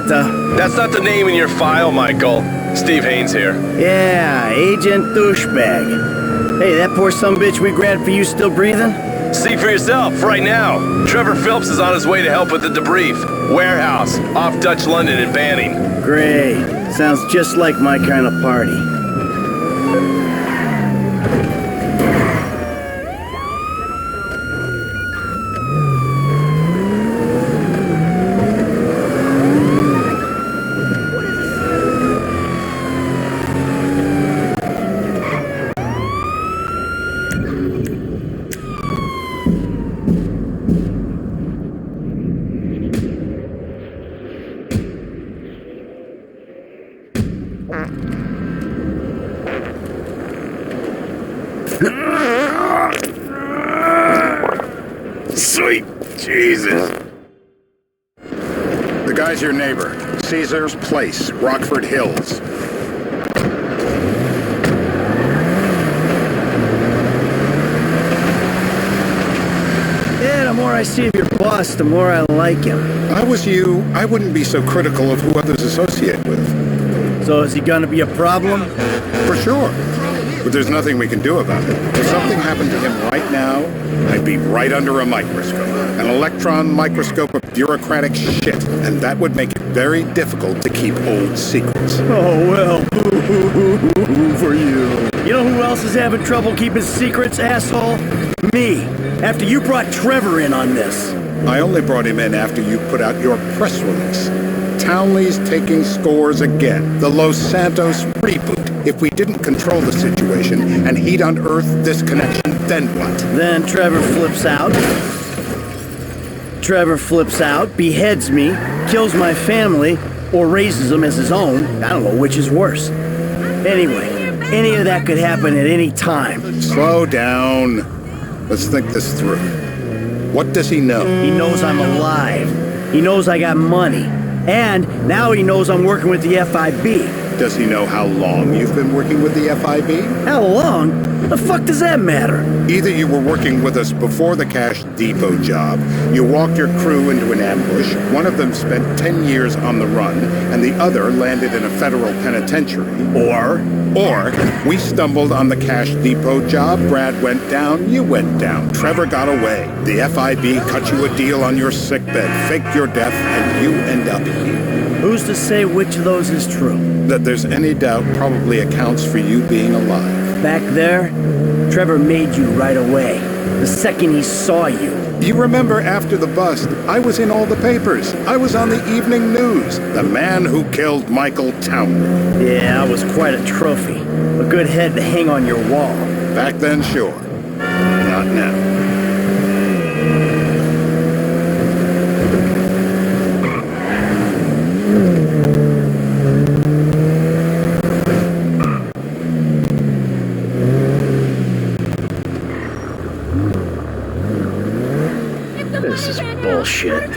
That's not the name in your file, Michael. Steve Haynes here. Yeah, Agent Douchebag. Hey, that poor sumbitch we grabbed for you still breathing? See for yourself, right now. Trevor Phillips is on his way to help with the debrief. Warehouse, off Dutch London and Banning. Great. Sounds just like my kind of party. Sweet Jesus. The guy's your neighbor. Caesar's Place, Rockford Hills. Yeah, the more I see of your boss, the more I like him. If I was you, I wouldn't be so critical of who others associate with. So is he gonna be a problem? For sure. But there's nothing we can do about it. If something happened to him right now, I'd be right under a microscope. An electron microscope of bureaucratic shit. And that would make it very difficult to keep old secrets. Oh, well, boo-hoo-hoo-hoo for you. You know who else is having trouble keeping secrets, asshole? Me. After you brought Trevor in on this. I only brought him in after you put out your press release. Townley's taking scores again. The Los Santos reboot. If we didn't control the situation and he'd unearthed this connection, then what? Then Trevor flips out. Beheads me, kills my family, or raises them as his own. I don't know which is worse. Anyway, any of that could happen at any time. Slow down. Let's think this through. What does he know? He knows I'm alive. He knows I got money. And now he knows I'm working with the FIB. Does he know how long you've been working with the FIB? How long? The fuck does that matter? Either you were working with us before the Cash Depot job, you walked your crew into an ambush, one of them spent 10 years on the run, and the other landed in a federal penitentiary. Or we stumbled on the Cash Depot job, Brad went down, you went down, Trevor got away. The FIB cut you a deal on your sickbed, faked your death, and you end up here. Who's to say which of those is true? That there's any doubt probably accounts for you being alive. Back there, Trevor made you right away. The second he saw you. You remember after the bust, I was in all the papers. I was on the evening news. The man who killed Michael Townley. Yeah, I was quite a trophy. A good head to hang on your wall. Back then, sure. Not now. This is bullshit.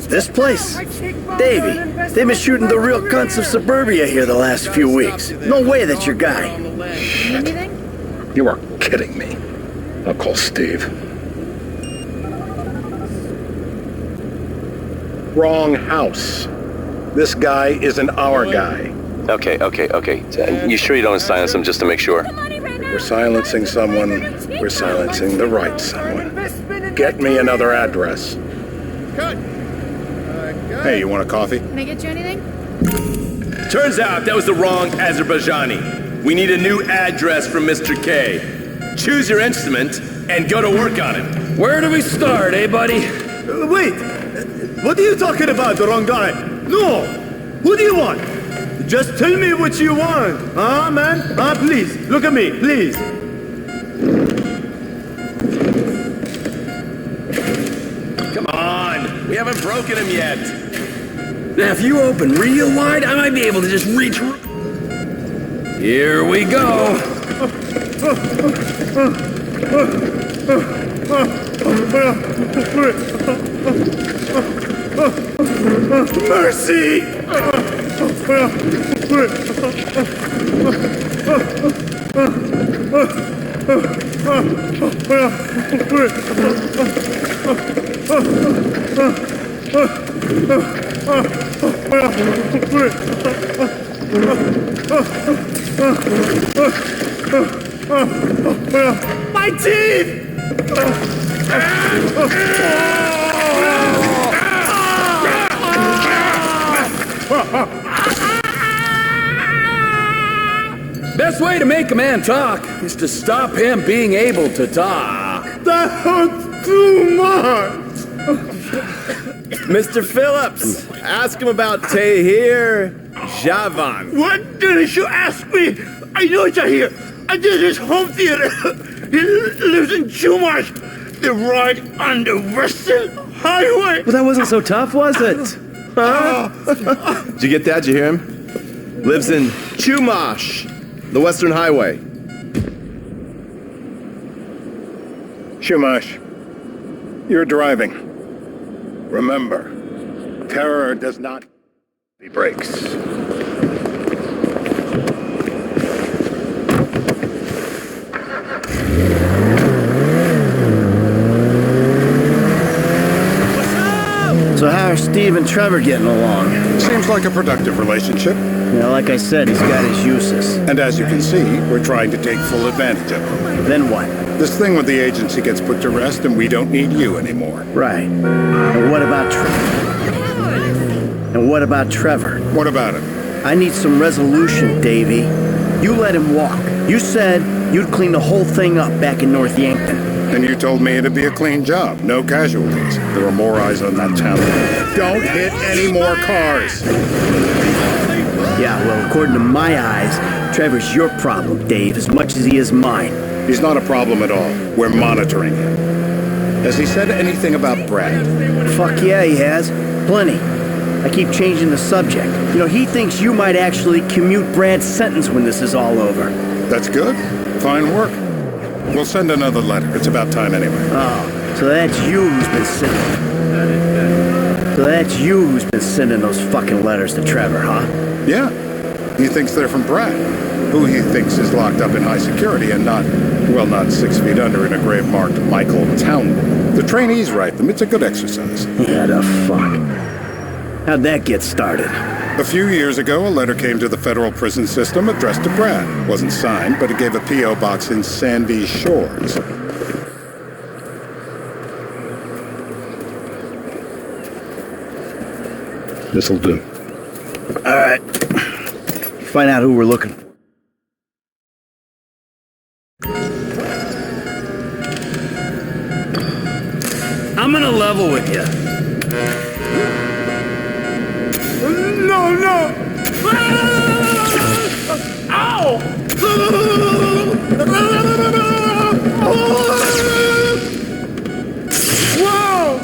This place? Davey, they've been shooting the real cunts of suburbia here the last few weeks. No way that's your guy. Shit. You are kidding me. I'll call Steve. Wrong house. This guy isn't our guy. Okay. You sure you don't silence him just to make sure? If we're silencing someone, we're silencing the right someone. Get me another address. Hey, you want a coffee? Can I get you anything? Turns out that was the wrong Azerbaijani. We need a new address from Mr. K. Choose your instrument and go to work on it. Where do we start, eh, buddy? Wait! What are you talking about, the wrong guy? No! Who do you want? Just tell me what you want, huh, man? Please, look at me, please. Come on, we haven't broken him yet. Now, if you open real wide, I might be able to just reach... Here we go. Mercy! My teeth! Best way to make a man talk is to stop him being able to talk. That hurts too much! Mr. Phillips, ask him about Tahir Javan. What did you ask me? I know it's here. I did his home theater. He lives in Chumash. They're right on the Western Highway. Well, that wasn't so tough, was it? Did you get that? Did you hear him? Lives in Chumash, the Western Highway. Shumash, you're driving. Remember, terror does not brakes. So how are Steve and Trevor getting along? Seems like a productive relationship. You know, like I said, he's got his uses. And as you can see, we're trying to take full advantage of him. Then what? This thing with the agency gets put to rest and we don't need you anymore. Right. And what about Trevor? What about him? I need some resolution, Davey. You let him walk. You said you'd clean the whole thing up back in North Yankton. And you told me it'd be a clean job, no casualties. There are more eyes on that town. Don't hit any more cars. Yeah, well, according to my eyes, Trevor's your problem, Dave, as much as he is mine. He's not a problem at all. We're monitoring him. Has he said anything about Brad? Fuck yeah, he has. Plenty. I keep changing the subject. You know, he thinks you might actually commute Brad's sentence when this is all over. That's good. Fine work. We'll send another letter. It's about time anyway. Oh, so that's you who's been sending those fucking letters to Trevor, huh? Yeah. He thinks they're from Brad, who he thinks is locked up in high security and not 6 feet under in a grave marked Michael Townley. The trainees write them. It's a good exercise. Yeah, the fuck. How'd that get started? A few years ago, a letter came to the federal prison system addressed to Brad. Wasn't signed, but it gave a P.O. box in Sandy Shores. This'll do. All right. Find out who we're looking for. I'm gonna level with you. No, no! Ow! Whoa!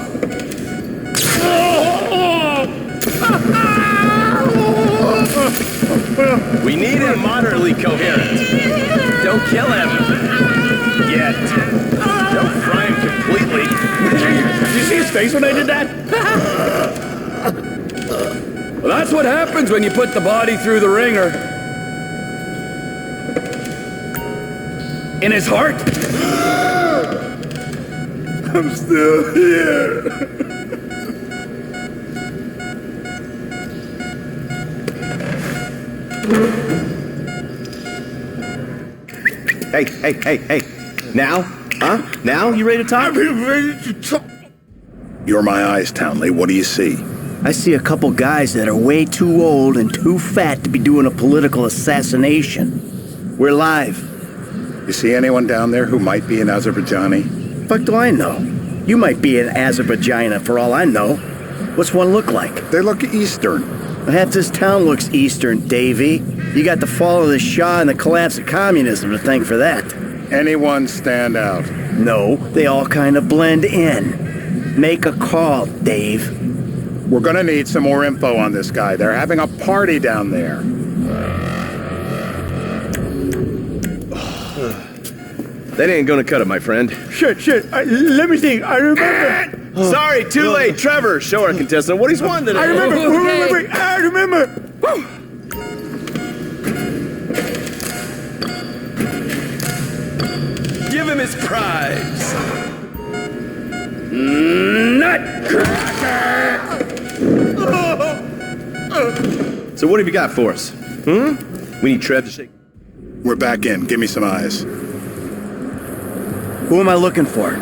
We need him moderately coherent. Don't kill him. Yet. Don't fry him completely. Did you see his face when I did that? Well, that's what happens when you put the body through the ringer. In his heart? I'm still here. Hey. Now? Huh? Now? You ready to talk? I'm ready to talk. You're my eyes, Townley. What do you see? I see a couple guys that are way too old and too fat to be doing a political assassination. We're live. You see anyone down there who might be an Azerbaijani? Fuck do I know? You might be an Azerbaijana for all I know. What's one look like? They look Eastern. Half this town looks Eastern, Davy. You got the fall of the Shah and the collapse of communism to thank for that. Anyone stand out? No, they all kind of blend in. Make a call, Dave. We're gonna need some more info on this guy. They're having a party down there. That ain't gonna cut it, my friend. Shit. Let me think. I remember. Sorry, too late. Trevor, show our contestant what he's won today. I remember. I remember. Give him his prize. Nutcracker! So what have you got for us? We need Trev to shake... We're back in. Give me some eyes. Who am I looking for?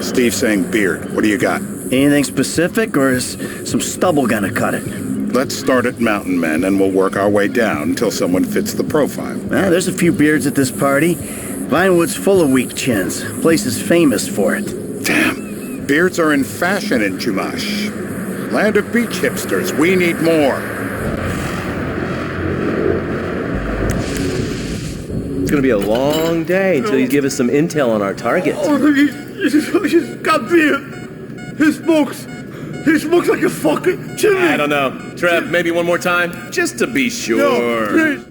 Steve's saying beard. What do you got? Anything specific, or is some stubble gonna cut it? Let's start at Mountain Men, and we'll work our way down until someone fits the profile. There's a few beards at this party. Vinewood's full of weak chins. Place is famous for it. Damn. Beards are in fashion in Chumash. Land of beach hipsters. We need more. It's gonna be a long day until you give us some intel on our target. Oh, he's got beard. He smokes like a fucking chimney. I don't know. Trev, maybe one more time? Just to be sure. No, please.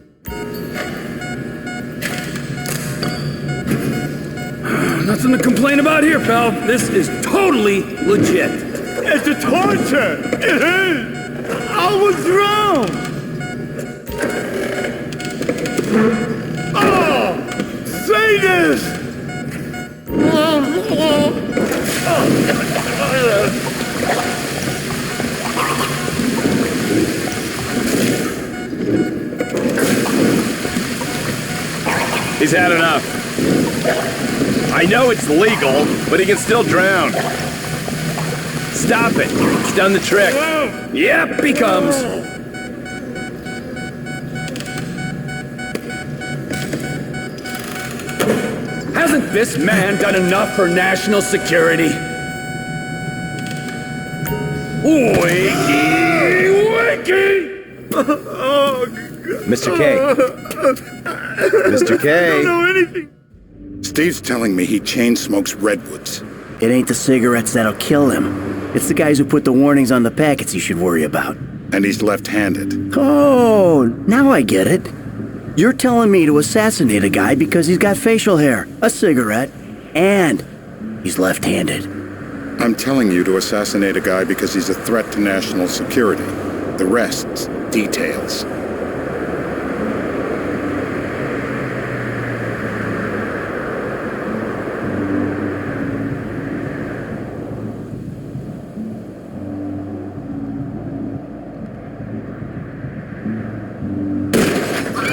Nothing to complain about here, pal. This is totally legit. It's a torture. It is. I was wrong. Oh, say this. He's had enough. I know it's legal, but he can still drown. Stop it. It's done the trick. Yep, he comes. Hasn't this man done enough for national security? Wakey! Wakey! Mr. K. Mr. K. I don't know anything. Steve's telling me he chain smokes redwoods. It ain't the cigarettes that'll kill him. It's the guys who put the warnings on the packets he should worry about. And he's left-handed. Oh, now I get it. You're telling me to assassinate a guy because he's got facial hair, a cigarette, and he's left-handed. I'm telling you to assassinate a guy because he's a threat to national security. The rest's details.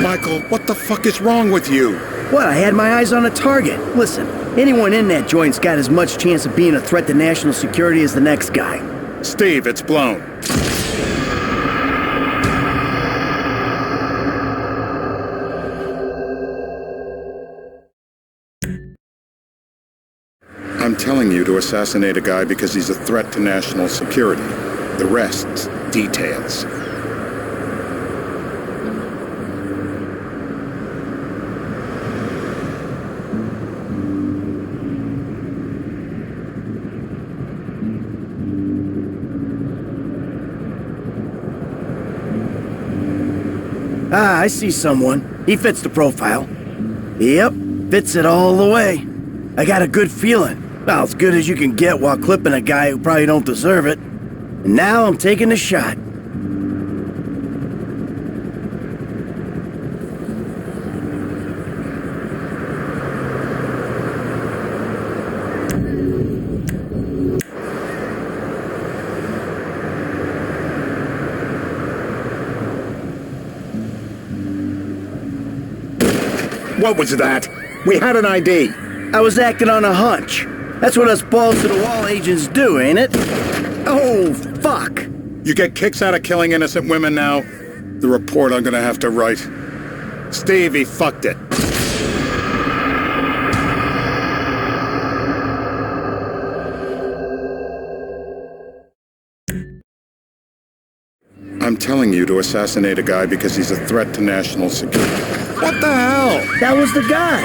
Michael, what the fuck is wrong with you? What, I had my eyes on a target. Listen, anyone in that joint's got as much chance of being a threat to national security as the next guy. Steve, it's blown. I'm telling you to assassinate a guy because he's a threat to national security. The rest's details. Ah, I see someone. He fits the profile. Yep, fits it all the way. I got a good feeling. Well, as good as you can get while clipping a guy who probably don't deserve it. And now I'm taking the shot. What was that? We had an ID. I was acting on a hunch. That's what us balls-to-the-wall agents do, ain't it? Oh, fuck. You get kicks out of killing innocent women now? The report I'm gonna have to write. Steve, he fucked it. I'm telling you to assassinate a guy because he's a threat to national security. What the hell? That was the guy.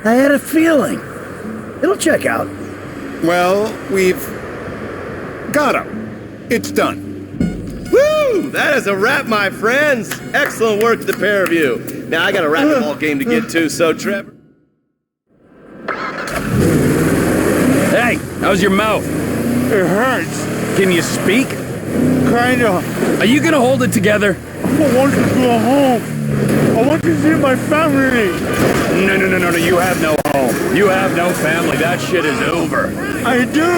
I had a feeling. It'll check out. Well, we've got him. It's done. Woo! That is a wrap, my friends. Excellent work, the pair of you. Now, I got a racquetball game to get to, so Trevor... Hey, how's your mouth? It hurts. Can you speak? Kinda. Are you gonna hold it together? I want to go home. I want to see my family. No, you have no home. You have no family. That shit is over. I do.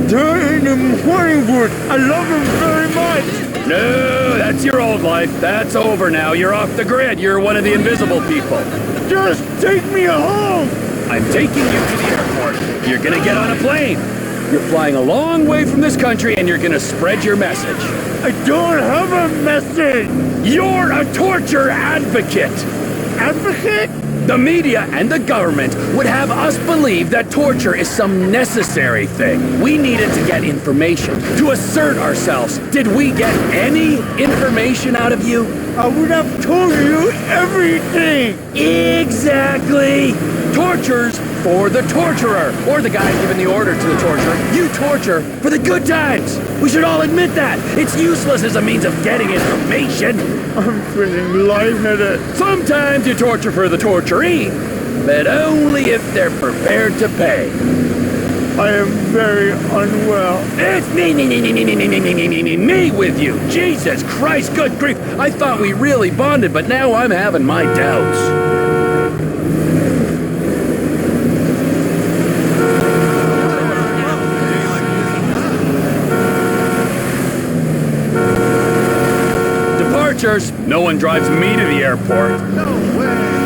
They're in the morning wood. I love them very much. No, that's your old life. That's over now. You're off the grid. You're one of the invisible people. Just take me home! I'm taking you to the airport. You're gonna get on a plane. You're flying a long way from this country and you're gonna spread your message. I don't have a message! You're a torture advocate! Advocate? The media and the government would have us believe that torture is some necessary thing. We needed to get information, to assert ourselves. Did we get any information out of you? I would have told you everything! Exactly! Torture's for the torturer, or the guy giving the order to the torturer. You torture for the good times! We should all admit that! It's useless as a means of getting information! I'm feeling lightheaded. Sometimes you torture for the torturee, but only if they're prepared to pay. I am very unwell. It's me with you! Jesus Christ, good grief! I thought we really bonded, but now I'm having my doubts. No one drives me to the airport. No way!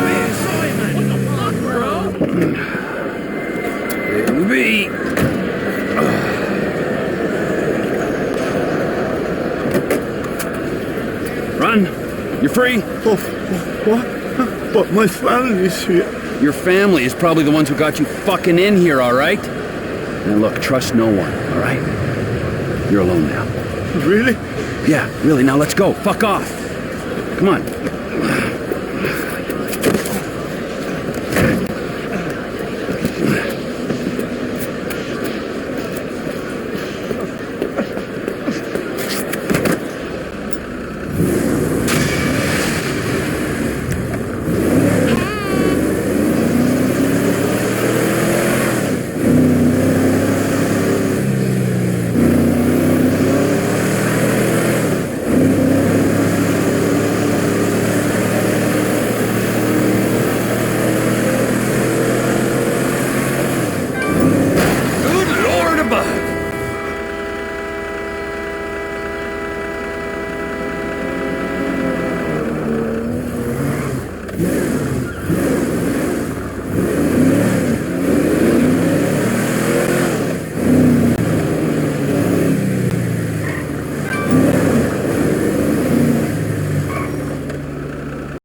Me. Run. You're free. Oh, what? But my family's here. Your family is probably the ones who got you fucking in here, all right? Now look, trust no one, all right? You're alone now. Really? Yeah, really. Now let's go. Fuck off. Come on.